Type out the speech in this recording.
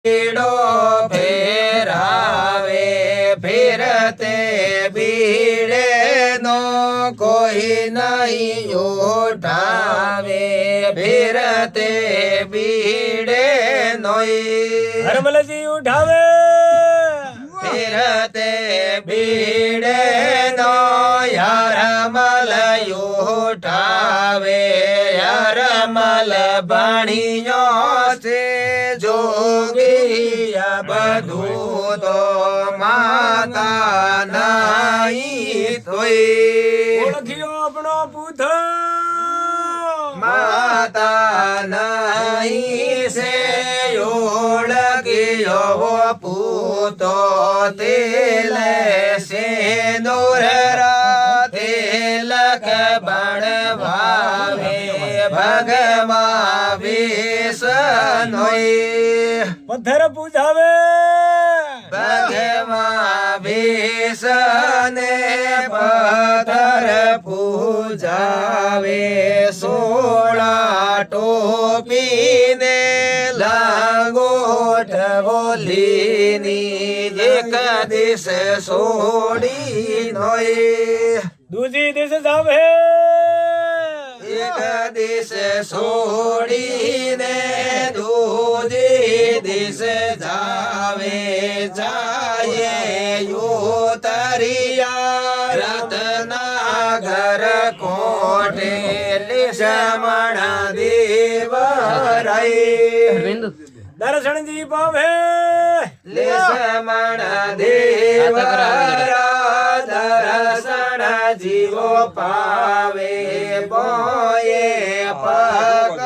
बीड़ो फेरावे फिरते बीड़े नो कोई नहीं उठावे फिरते बीड़े नोई हरमल जी उठावे फिरते बीड़े नो हरमल उठावे हरमल बणियो से जोगी बधू तो माता नहीं तोई ओळखियो अपनो पूथ माता नहीं से ओळखियो पूतो तेल से नूररा तिलक बणवावे भगवा विष्णोई पत्थर पूजावे भगवा विष्णे पत्थर पूजावे सोळा टोपी ने लागोट बोलीनी एक दिस सोडी नोई दूजी दिस जावे एक दिस सोडीने दूजी दिस जावे जाये युतरिया रत्नागर कोटे लिशमण देवराई दर्शन जी पावे लिशमण देवरा दर्शन जीवो पावे बोये पग